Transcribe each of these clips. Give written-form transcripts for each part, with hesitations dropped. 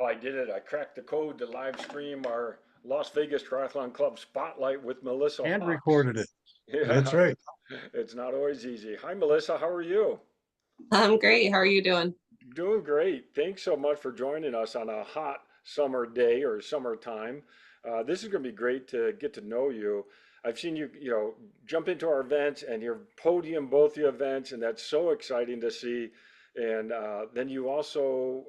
Oh, I did it. I cracked the code to live stream our Las Vegas Triathlon Club spotlight with Melissa And Hawks. recorded it. That's Yeah, right. it's not always easy. Hi, Melissa. How are you? I'm great. How are you doing? Doing great. Thanks so much for joining us on a hot summer day or summertime. This is going to be great to get to know you. I've seen you, jump into our events and you're podium both the events, and that's so exciting to see. And then you also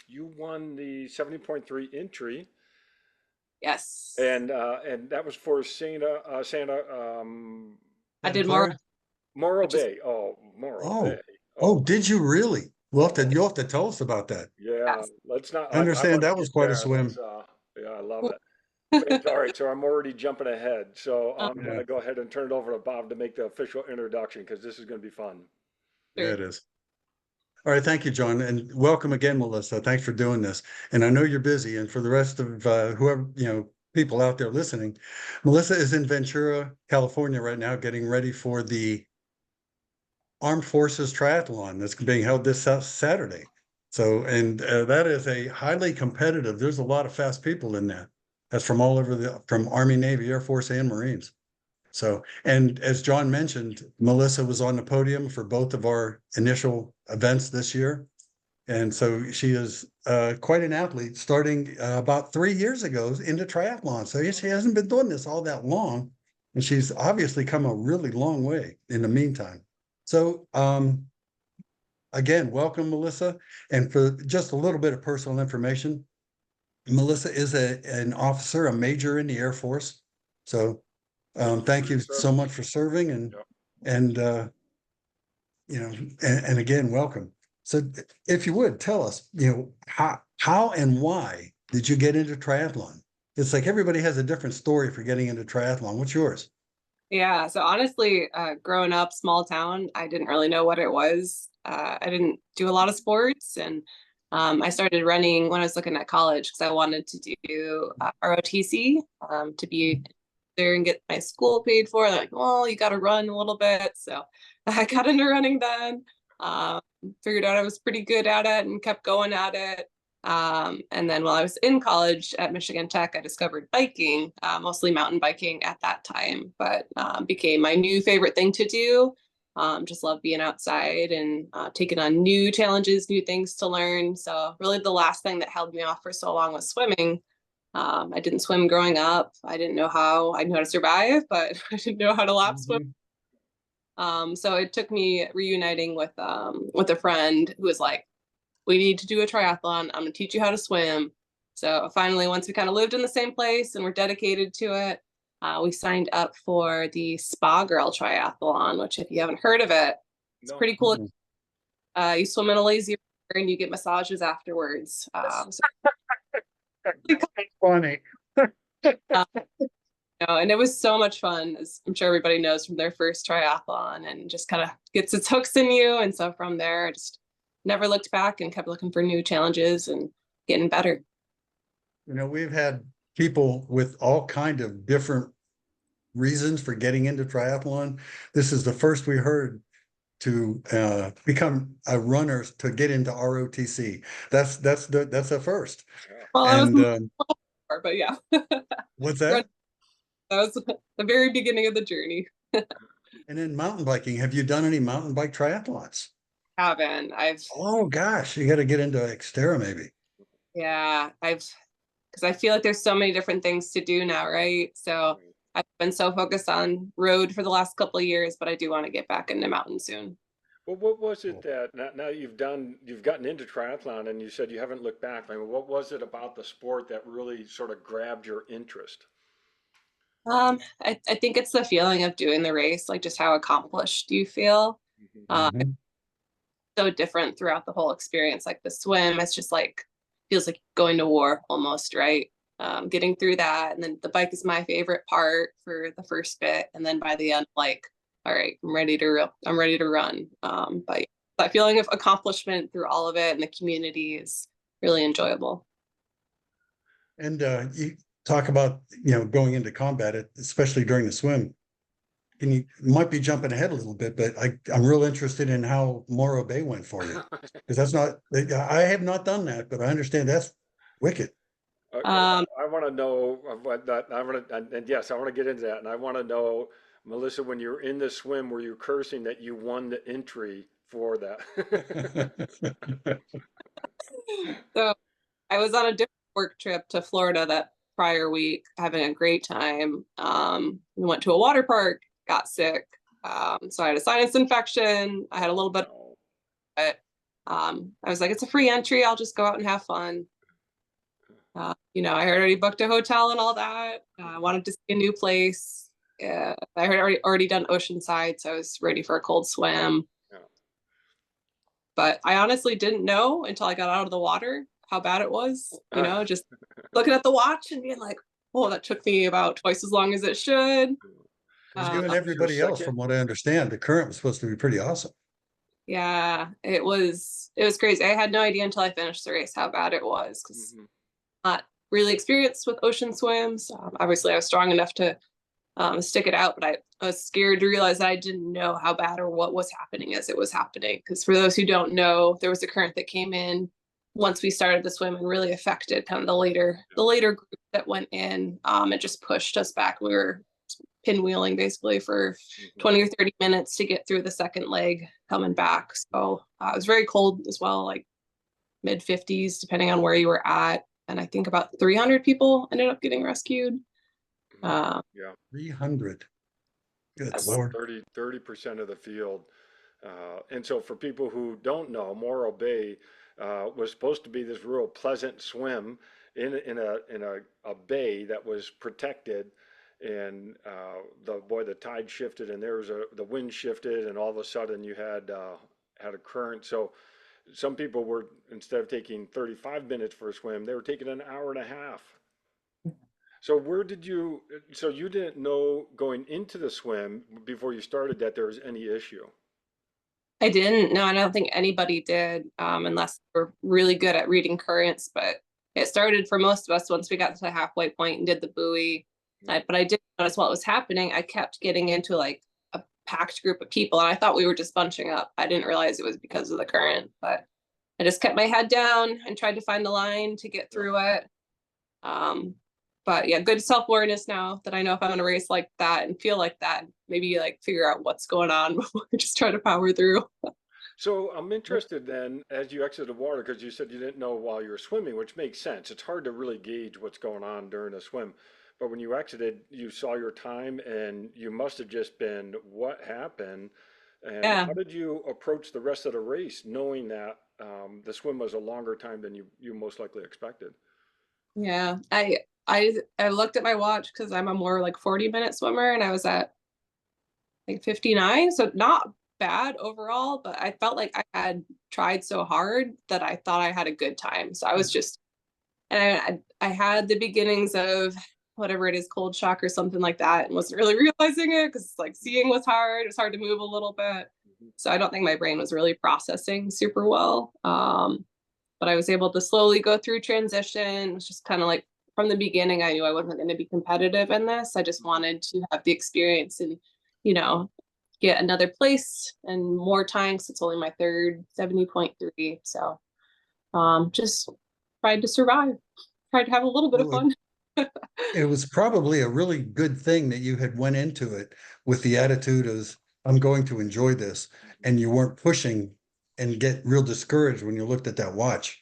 you won the 70.3 entry, Yes. and that was for Santa I Santa did more, Clara. Morrow which is Bay. Oh, Morrow Bay. Oh, oh, Oh, did you really? oh, You'll have to tell us about that. yeah. yes. Let's not. I I understand want to that was get quite a there. swim. Yeah, I love Cool. it. But all right, so I'm already jumping ahead. So I'm going Yeah, to go ahead and turn it over to Bob to make the official introduction because this is going to be fun. yeah, Sure. it is. All right, thank you, John, and welcome again, Melissa. Thanks for doing this. And I know you're busy, and for the rest of whoever, people out there listening, Melissa is in Ventura, California right now, getting ready for the Armed Forces Triathlon that's being held this Saturday. So, and that is a highly competitive. There's a lot of fast people in there. That's from all over from Army, Navy, Air Force, and Marines. So, and as John mentioned, Melissa was on the podium for both of our initial events this year. And so she is quite an athlete, starting about 3 years ago into triathlon. So she hasn't been doing this all that long. And she's obviously come a really long way in the meantime. So again, welcome, Melissa. And for just a little bit of personal information, Melissa is an officer, a major in the Air Force. So Thank you for thank your you so service. much for serving Yep. and and again, welcome. So if you would tell us, how and why did you get into triathlon? It's like everybody has a different story for getting into triathlon. What's yours? Yeah. So honestly, growing up, small town, I didn't really know what it was. I didn't do a lot of sports, and I started running when I was looking at college because I wanted to do ROTC to be there and get my school paid for. They're like, well, you got to run a little bit, so I got into running then. Um, Figured out I was pretty good at it and kept going at it. And then while I was in college at Michigan Tech, I discovered biking, mostly mountain biking at that time, but became my new favorite thing to do. Just love being outside and taking on new challenges, new things to learn. So really the last thing that held me off for so long was swimming. I didn't swim growing up. I didn't know how. I knew how to survive, but I didn't know how to lap swim. Mhm. So it took me reuniting with a friend who was like, we need to do a triathlon. I'm going to teach you how to swim. So finally, once we kind of lived in the same place and we're dedicated to it, we signed up for the Spa Girl Triathlon, which if you haven't heard of it, it's No. pretty cool. Mhm. You swim in a lazy river and you get massages afterwards. Funny. Uh, and it was so much fun, as I'm sure everybody knows from their first triathlon, and just kind of gets its hooks in you. And so from there, I just never looked back and kept looking for new challenges and getting better. We've had people with all kind of different reasons for getting into triathlon. This is the first we heard to become a runner to get into ROTC. That's a first. Well, I was And more, but yeah, what's that that? was the very beginning of the journey. And then mountain biking. Have you done any mountain bike triathlons? Haven't I've Oh gosh, you got to get into Xterra maybe. Yeah, I've because I feel like there's so many different things to do now, right? So I've been so focused on road for the last couple of years, but I do want to get back into mountain soon. Well, what was it Cool. that now you've gotten into triathlon and you said you haven't looked back. I mean, what was it about the sport that really sort of grabbed your interest? I think it's the feeling of doing the race, like just how accomplished you feel. Mhm. It's Mhm. so different throughout the whole experience. Like the swim, it's just like feels like going to war almost, right? Getting through that, and then the bike is my favorite part for the first bit, and then by the end, like, all right, I'm ready to run. But yeah, that feeling of accomplishment through all of it and the community is really enjoyable. And you talk about going into combat, especially during the swim. Can you might be jumping ahead a little bit, but I'm real interested in how Morrow Bay went for you because that's not I have not done that, but I understand Wicked. I want to know what that, I want to, and yes, I want to get into that. And I want to know, Melissa, when you're in the swim, were you cursing that you won the entry for that? So I was on a different work trip to Florida that prior week, having a great time. We went to a water park, got sick. So I had a sinus infection. I had a little bit, No. but I was like, it's a free entry. I'll just go out and have fun. I had already booked a hotel and all that. I wanted to see a new place. I had already done Oceanside, so I was ready for a cold swim. Yeah. But I honestly didn't know until I got out of the water how bad it was. Just looking at the watch and being like, oh, that took me about twice as long as it should. For you and That was your everybody else, second? from what I understand, the current was supposed to be pretty awesome. Yeah, it was crazy. I had no idea until I finished the race how bad it was because Mhm. not really experienced with ocean swims. Obviously, I was strong enough to stick it out, but I was scared to realize that I didn't know how bad or what was happening as it was happening. Because for those who don't know, there was a current that came in once we started the swim and really affected kind of the later group that went in. It just pushed us back. We were pinwheeling basically for Mhm. 20 or 30 minutes to get through the second leg coming back. So it was very cold as well, like mid 50s, depending on where you were at. And I think about 300 people ended up getting rescued. Uh, Yeah, 300. Good about that's, Lord. 30% of the field. And so for people who don't know, Morrow Bay was supposed to be this real pleasant swim in a bay that was protected. And the tide shifted, and the wind shifted, and all of a sudden you had a current. So some people were, instead of taking 35 minutes for a swim, they were taking an hour and a half. So so you didn't know going into the swim before you started that there was any issue? I didn't. No, I don't think anybody did, unless we're really good at reading currents. But it started for most of us once we got to the halfway point and did the buoy. But I did notice what was happening. I kept getting into like a packed group of people, and I thought we were just bunching up. I didn't realize it was because of the current. But I just kept my head down and tried to find the line to get Yeah. through it. Um, but yeah, good self-awareness now that I know if I'm gonna race like that and feel like that, maybe like figure out what's going on before I just try to power through. So I'm interested then, as you exit the water, because you said you didn't know while you were swimming, which makes sense. It's hard to really gauge what's going on during a swim. But when you exited, you saw your time and you must have just been, what happened? And Yeah, how did you approach the rest of the race, knowing that the swim was a longer time than you most likely expected? yeah. I looked at my watch because I'm a more like 40-minute swimmer and I was at like 59, so not bad overall, but I felt like I had tried so hard that I thought I had a good time. So I was just and I had the beginnings of whatever it is, cold shock or something like that, and wasn't really realizing it because like seeing was hard. It was hard to move a little bit. Mhm. So I don't think my brain was really processing super well. But I was able to slowly go through transition. It was just kind of like from the beginning, I knew I wasn't going to be competitive in this. I just wanted to have the experience and, you know, get another place and more time. Cause it's only my third 70.3. So just tried to survive, tried to have a little bit of Well, fun. it was probably a really good thing that you had went into it with the attitude of, I'm going to enjoy this, Mhm. and you weren't pushing and get real discouraged when you looked at that watch.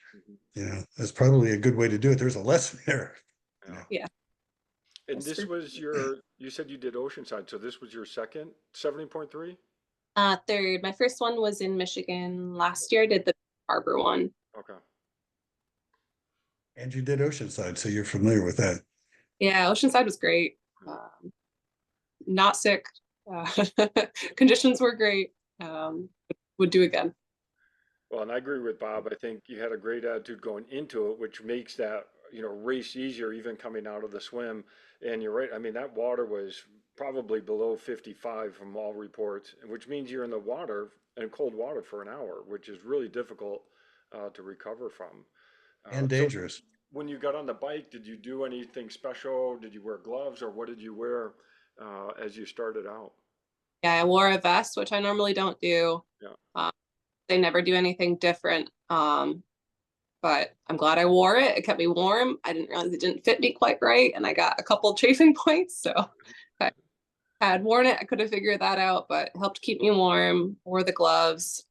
Mhm. That's probably a good way to do it. There's a lesson there. you Yeah. know. Yeah, And that's this true. was you said you did Oceanside, so this was your second 70.3? Third, my first one was in Michigan last year. I did the Harbor one. Okay. And you did Oceanside, so you're familiar with that. Yeah, Oceanside was great. Not sick. Uh, conditions were great. Would do again. Well, and I agree with Bob. I think you had a great attitude going into it, which makes that, race easier even coming out of the swim. And you're right. I mean, that water was probably below 55 from all reports, which means you're in the water in cold water for an hour, which is really difficult to recover from. And So dangerous. when you got on the bike, did you do anything special? Did you wear gloves or what did you wear as you started out? Yeah, I wore a vest, which I normally don't do. Yeah. Uh, they never do anything different. but I'm glad I wore it. It kept me warm. I didn't realize it didn't fit me quite right, and I got a couple chafing points. So if I had worn it, I could have figured that out, but it helped keep me warm. Wore the gloves.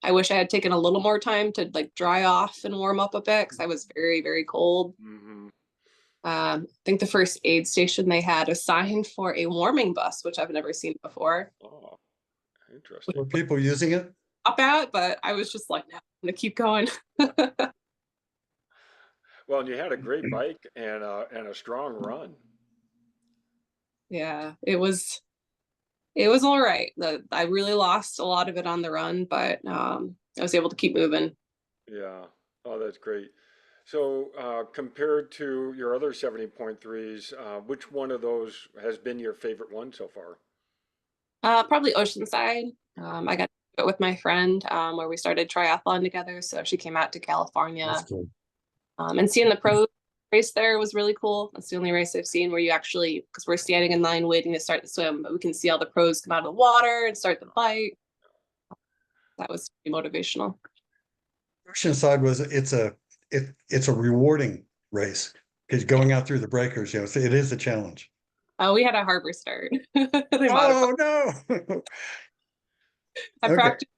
I wish I had taken a little more time to like dry off and warm up a bit because I was very, very cold. Mm-hmm. I think the first aid station they had a sign for a warming bus, which I've never seen before. Oh, interesting. Were people using it? Up at, but I was just like, no, I'm gonna keep going. Well, and you had a great bike and a strong run. Yeah, it was all right. I really lost a lot of it on the run, but I was able to keep moving. Yeah. Oh, that's great. So, compared to your other 70.3s, which one of those has been your favorite one so far? Probably Oceanside. I got to do it with my friend where we started triathlon together. So she came out to That's California, cool. and seeing the pro race there was really cool. That's the only race I've seen where you actually, because we're standing in line waiting to start the swim, but we can see all the pros come out of the water and start the bike. That was pretty motivational. Oceanside it's a rewarding race because going out through the breakers, so it is a challenge. We had a harbor start. They modified. Oh no. I Okay. practiced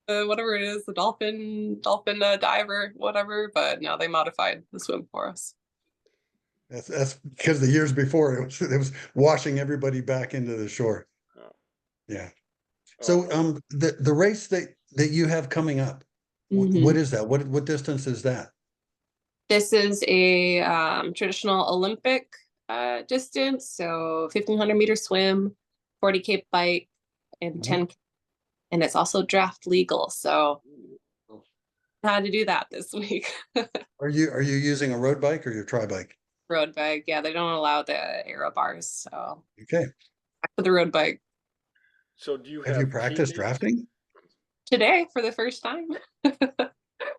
whatever it is, the dolphin diver, whatever. But no, they modified the swim for us. That's because the years before it was washing everybody back into the shore. Oh, Yeah. oh, So the race that you have coming up, what Mhm. is that? What distance is that? This is a traditional Olympic distance, so 1,500-meter swim, 40K bike, and Mhm. 10, and it's also draft legal. So I had to do that this week. Are you using a road bike or your tri bike? Road bike, yeah, they don't allow the aero bars, so Okay. back to the road bike so do you Have you have practiced teammates? drafting? today for the first time.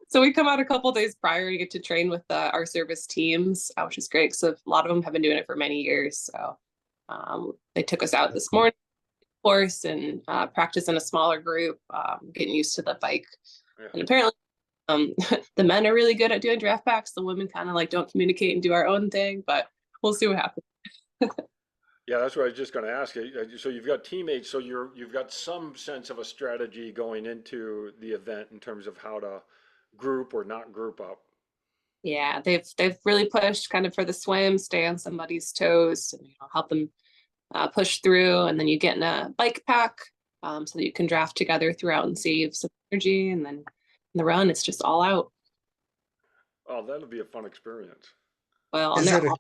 So we come out a couple days prior to get to train with our service teams, which is great. So a lot of them have been doing it for many years. So they took us out That's this cool. morning, of course, and practice in a smaller group, getting used to the bike. Yeah. And apparently, the men are really good at doing draft packs. The women kind of like don't communicate and do our own thing, but we'll see what happens. Yeah, that's what I was just going to ask you. So you've got teammates, so you've got some sense of a strategy going into the event in terms of how to group or not group up. Yeah, they've really pushed kind of for the swim, stay on somebody's toes, and help them push through, and then you get in a bike pack so that you can draft together throughout and save some energy. And then in the run, it's just all out. Oh, that'll be a fun experience. Well, and Is they're it a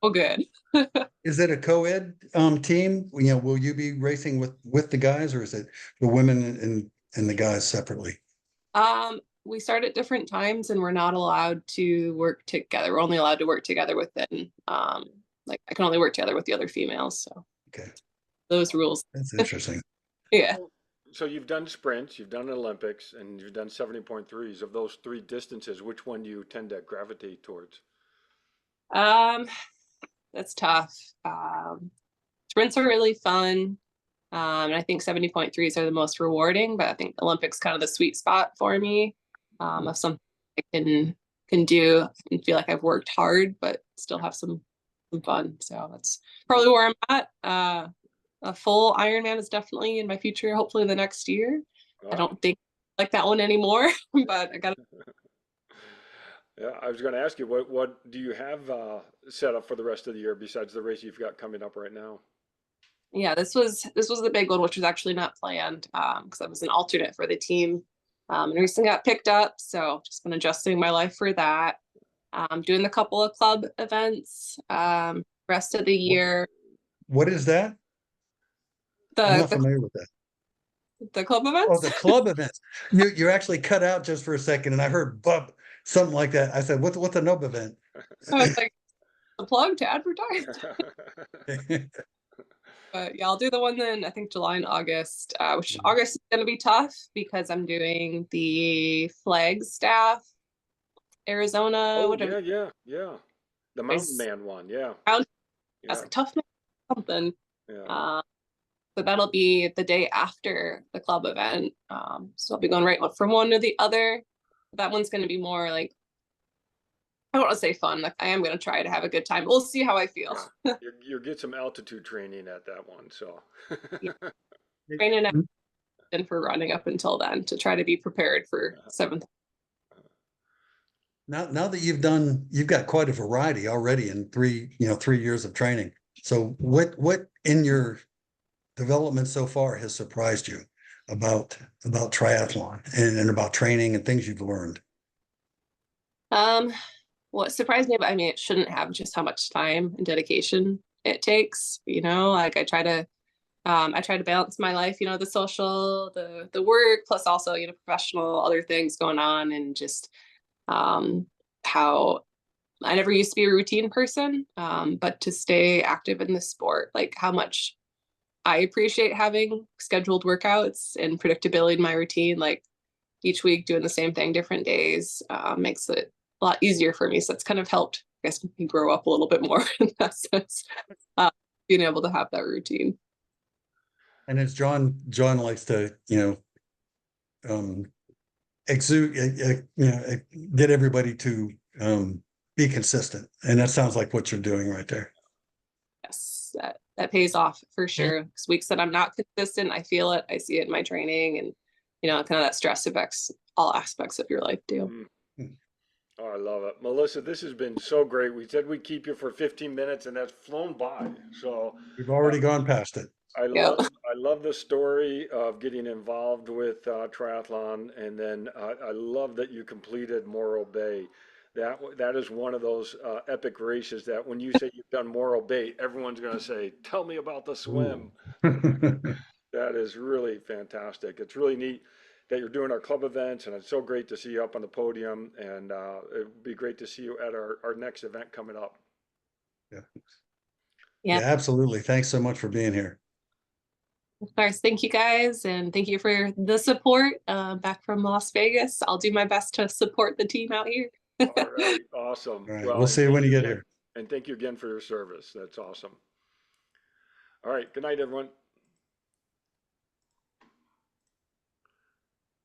all good. is it a co-ed team? Will you be racing with the guys, or is it the women and the guys separately? We start at different times, and we're not allowed to work together. We're only allowed to work together within, like I can only work together with the other females. So Okay, those rules. that's interesting. Yeah. So you've done sprints, you've done Olympics, and you've done 70.3s. Of those three distances, which one do you tend to gravitate towards? Um, that's tough. Sprints are really fun. And I think 70.3s are the most rewarding, but I think Olympics kind of the sweet spot for me, of something I can do and feel like I've worked hard, but still have some fun. So that's probably where I'm at. A full Ironman is definitely in my future, hopefully the next year. I Wow. don't think I like that one anymore, but I got to. Yeah, I was going to ask you, what do you have set up for the rest of the year besides the race you've got coming up right now? Yeah, this was the big one, which was actually not planned because I was an alternate for the team, and recently got picked up. So just been adjusting my life for that. Doing a couple of club events. Rest of the What, year, what is that? I'm the not the familiar with that. the club Oh, events. the club events. You actually cut out just for a second, and I heard bub something like that. I said, "What's a nub event?" I was like a plug to advertise. But yeah, I'll do the one then I think July and August, which August is going to be tough because I'm doing the Flagstaff, Arizona, Oh, whatever. yeah, yeah, yeah. The Mountain There's Man one, yeah, around as yeah, a tough something. yeah. Uh, so that'll be the day after the club event. So I'll be going right from one to the other. that one's going to be more like, I don't want to say fun. Like I am going to try to have a good time. We'll see how I feel. Yeah. You'll get some altitude training at that one. So Yeah. Training and for running up until then to try to be prepared for 7th. Now that you've got quite a variety already in 3 years of training. So what in your development so far has surprised you about triathlon and about training and things you've learned? What surprised me about, I mean, it shouldn't have just how much time and dedication it takes, like I try to balance my life, the social, the work, plus also, professional, other things going on, and just how I never used to be a routine person, but to stay active in the sport, like how much I appreciate having scheduled workouts and predictability in my routine, like each week doing the same thing, different days, makes it a lot easier for me. So it's kind of helped, I guess, me grow up a little bit more in that sense, being able to have that routine. And as John likes to, exude, get everybody to be consistent. And that sounds like what you're doing right there. Yes, that pays off for sure. Because weeks that I'm not consistent, I feel it. I see it in my training, and kind of that stress affects all aspects of your life too. Oh, I love it. Melissa, this has been so great. We said we'd keep you for 15 minutes and that's flown by. So We've already gone past it. I Yeah. love the story of getting involved with triathlon, and then I love that you completed Morrow Bay. That is one of those epic races that when you say you've done Morrow Bay, everyone's going to say, "Tell me about the swim." That is really fantastic. It's really neat that you're doing our club events, and it's so great to see you up on the podium. And it would be great to see you at our next event coming up. Yeah. Yeah. Yeah, absolutely. Thanks so much for being here. Of course. Thank you guys. And thank you for the support back from Las Vegas. I'll do my best to support the team out here. All right, awesome. All right, Well, we'll and see you thank when you get again. here. And thank you again for your service. That's awesome. All right, good night, everyone.